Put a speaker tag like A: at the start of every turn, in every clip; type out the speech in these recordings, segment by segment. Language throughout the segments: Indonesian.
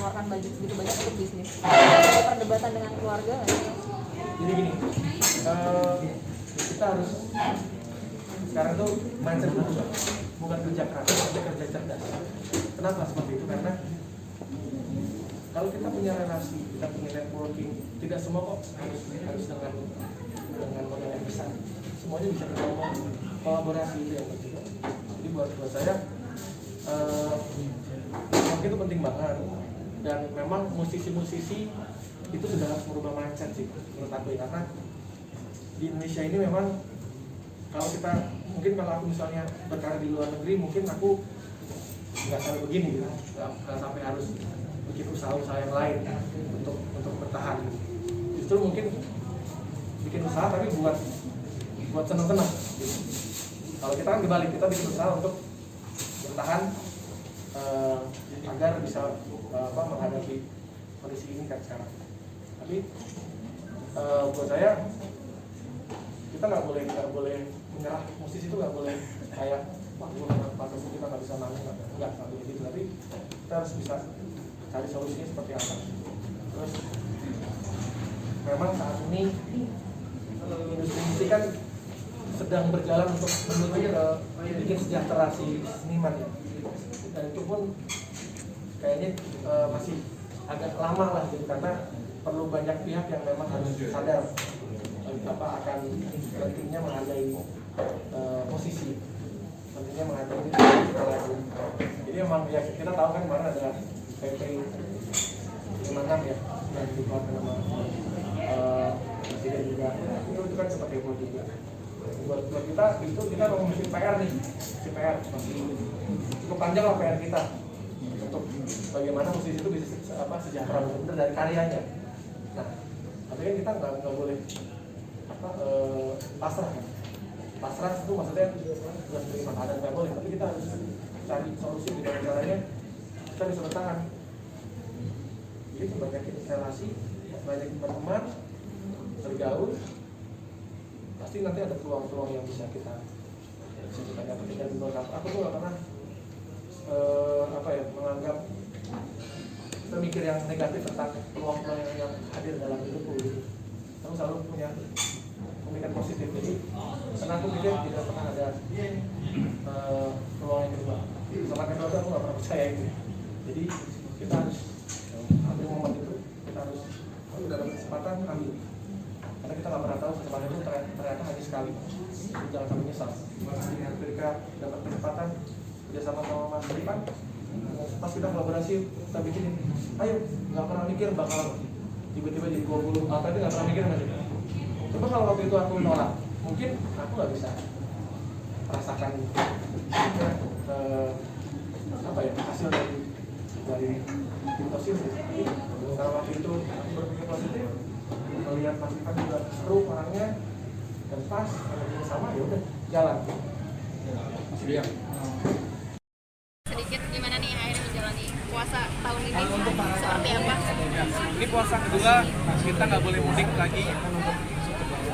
A: mengeluarkan budget segitu banyak untuk bisnis? Ada perdebatan dengan keluarga nggak sih?
B: Jadi gini, kita harus sekarang tuh mindset berubah, bukan kerja keras, tapi kerja cerdas. Kenapa seperti itu? Karena kalau kita punya relasi, kita punya networking, tidak semua kok harus dengan modal yang besar. Semuanya bisa kita ngomong, kolaborasi itu yang penting. Jadi buat saya networking itu penting banget, dan memang musisi-musisi itu sudah harus merubah mindset sih menurut aku ya, karena di Indonesia ini memang kalau kita mungkin kalau aku misalnya berkarya di luar negeri, mungkin aku nggak sampai begini gitu, nggak sampai harus bikin usaha-usaha yang lain untuk bertahan. Justru mungkin bikin usaha tapi buat seneng-seneng gitu. Kalau kita kan dibalik, kita bikin usaha untuk bertahan agar bisa menghadapi kondisi ini kan sekarang. Tapi buat saya kita nggak boleh menyerah. Musisi itu nggak boleh kayak waktu kita nggak bisa manggung, nggak boleh gitu. Tapi kita harus bisa cari solusinya seperti apa. Terus memang saat ini industri musik kan sedang berjalan untuk menuju ke bikin sejahtera si seniman ya. Dan itu pun kayaknya masih agak lama lah gitu, karena perlu banyak pihak yang memang harus sadar akan pentingnya menghargai posisi, pentingnya menghargai lagu. Jadi memang ya kita tahu kan kemarin ada PP 56 ya yang dikeluarkan nama presiden juga, itu kan seperti itu juga. Buat kita itu kita memiliki PR nih, si PR masih cukup panjang lah PR kita untuk bagaimana musisi itu bisa sejahtera benar dari karyanya. Nah, tapi kan kita nggak boleh pasrah kan. Pasrah itu maksudnya bukan terima keadaan, nggak boleh, tapi kita harus cari solusi dengan caranya kita bisa bertahan. Jadi banyakin relasi, banyak berteman, bergaul, pasti nanti ada peluang-peluang yang bisa kita dapetin. Dan menurut aku tuh nggak pernah menganggap mikir yang negatif tentang peluang-peluang yang hadir dalam hidupku gitu. Aku selalu punya pemikiran positif. Jadi karena aku pikir tidak pernah ada peluang yang kedua. Sama kedua aku nggak pernah percaya itu. Jadi kita harus ambil momen itu, kita harus udah dapat kesempatan ambil. Karena kita nggak pernah tahu kesempatan itu ternyata hanya sekali. Jangan sampai menyesal. Ketika dapat kesempatan bersama Mas Ripan, pas kita kolaborasi, kita bikin, ayo, nggak pernah mikir bakal tiba-tiba jadi 20 tadi nggak pernah mikir masih. Coba kalau waktu itu aku nolak, mungkin aku nggak bisa merasakan hasil dari tim Tosil. Kalau waktu itu aku berpikir positif, melihat Mas Ripan juga seru orangnya dan pas, energinya sama, ya udah jalan. Masih dia.
A: Sedikit gimana nih akhirnya menjalani puasa tahun ini seperti apa?
C: Ini puasa kedua, kita nggak boleh mudik lagi.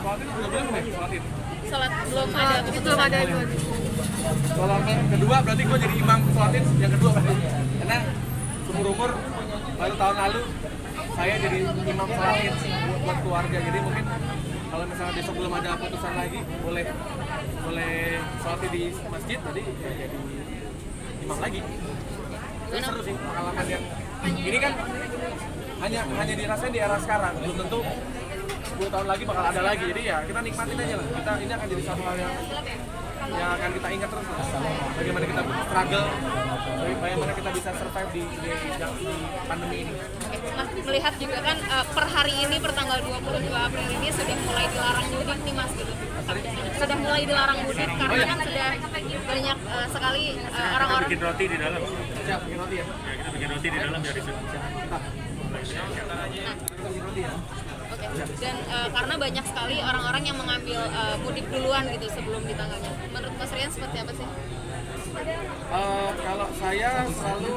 C: Sholatin udah boleh nggak? Sholatin?
A: Sholat belum ada, belum ada itu.
C: Kalau yang kedua berarti gue jadi imam sholatin yang kedua berarti. Karena umur baru tahun lalu saya jadi imam sholatin buat keluarga. Jadi mungkin kalau misalnya besok belum ada putusan lagi, boleh sholatin di masjid, tadi ya jadi imam lagi. Itu seru sih pengalaman yang ini kan hanya dirasain di era sekarang, belum tentu 10 tahun lagi bakal ada lagi. Jadi ya kita nikmatin aja lah. Ini akan jadi satu hal yang akan kita ingat terus. Bagaimana kita struggle, bagaimana kita bisa survive di pandemi ini.
A: Mas melihat juga kan per hari ini per tanggal 22 April ini sudah mulai dilarang mudik nih Mas gitu. Sudah mulai dilarang mudik karena kan sudah banyak sekali orang-orang
D: bikin roti di dalam.
C: Siap, bikin roti ya?
D: Ya, kita bikin roti di dalam dari situ.
A: Dan karena banyak sekali orang-orang yang mengambil mudik duluan gitu sebelum di tanggalnya. Menurut Mas Rian seperti apa sih?
C: Kalau saya selalu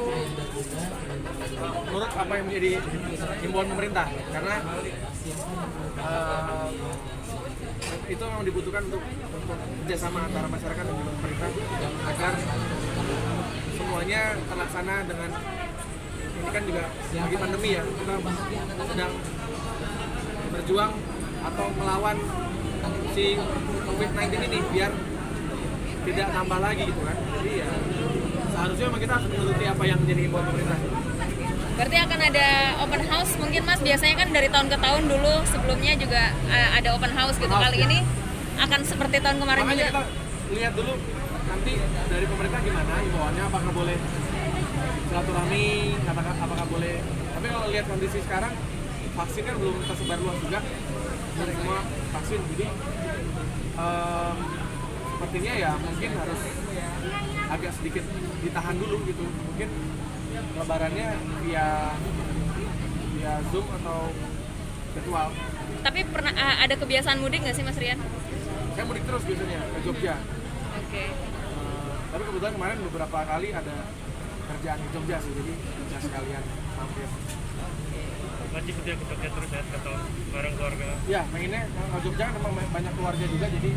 C: menurut apa yang menjadi himbauan pemerintah, karena itu memang dibutuhkan untuk kerjasama antara masyarakat dan juga pemerintah agar semuanya terlaksana dengan ini kan juga lagi pandemi ya, kita sedang berjuang atau melawan si COVID-19 ini biar tidak nambah lagi gitu kan. Jadi ya seharusnya memang kita harus menuruti apa yang menjadi himbauan pemerintah.
A: Berarti akan ada open house mungkin Mas, biasanya kan dari tahun ke tahun dulu sebelumnya juga ada open house gitu. Kali ini akan seperti tahun kemarin
C: Makanya
A: juga.
C: kita lihat dulu nanti dari pemerintah gimana himbauannya, apakah boleh silaturahmi, apakah boleh. Tapi kalau lihat kondisi sekarang, vaksin kan belum tersebar luas juga dari semua vaksin, jadi sepertinya ya mungkin harus agak sedikit ditahan dulu gitu. Mungkin lebarannya via Zoom atau virtual.
A: Tapi pernah ada kebiasaan mudik nggak sih Mas Rian?
C: Saya mudik terus biasanya ke Jogja.
A: Oke.
C: Tapi kebetulan kemarin beberapa kali ada kerjaan di Jogja sih, jadi bisa sekalian mampir.
D: Wajib dia ke Jogja terus ya, atau bareng keluarga.
C: Ya, pengennya kalau Jogja kan memang banyak keluarga juga, jadi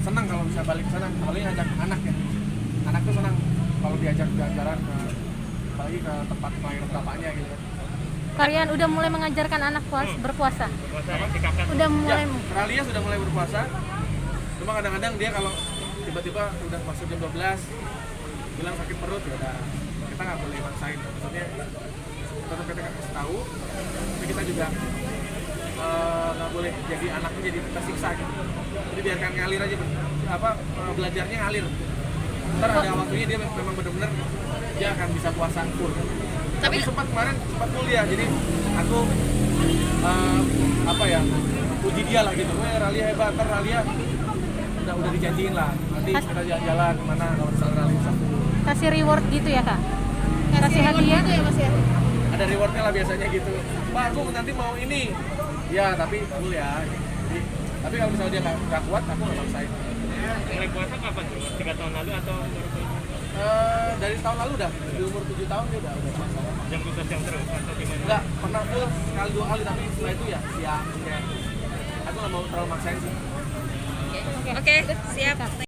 C: senang kalau bisa balik ke sana. Apalagi ngajak anak ya. Anak tuh senang kalau diajak jalan-jalan apalagi ke tempat kelahiran bapaknya gitu kan.
E: Kalian udah mulai mengajarkan anak berpuasa?
D: Puasa ya, sikapkan.
E: Udah mulai
C: Ya, Ralia sudah mulai berpuasa. Cuma kadang-kadang dia kalau tiba-tiba udah masuk jam 12 bilang sakit perut, ya udah kita nggak boleh maksain. Maksudnya tetap kita kasih tahu, tapi kita juga nggak boleh jadi anaknya jadi tersiksa gitu. Jadi biarkan ngalir aja, belajarnya ngalir. Ntar ada waktunya dia memang benar-benar dia akan bisa puasa full. Tapi sempat kuliah, jadi aku uji dia lah gitu. Ralia hebat, ntar Ralia udah dijanjiin lah. Nanti kita jalan-jalan kemana kalau misalnya Ralia bisa full.
E: kasih reward gitu ya kak? Kasih hadiah
A: gitu ya Mas ya?
C: Ada rewardnya lah biasanya gitu. Pak, aku nanti mau ini. Ya, tapi full ya. Jadi, tapi kalau misalnya dia nggak kuat, aku nggak maksain.
D: Mulai puasa kapan tuh? 3 tahun lalu atau
C: Dari tahun lalu udah, di umur 7 tahun dia udah puasa.
D: jam tugas yang terus atau gimana?
C: Enggak, pernah full sekali 2 kali, tapi setelah itu ya siang. Aku nggak mau terlalu maksain sih.
A: Oke, siap.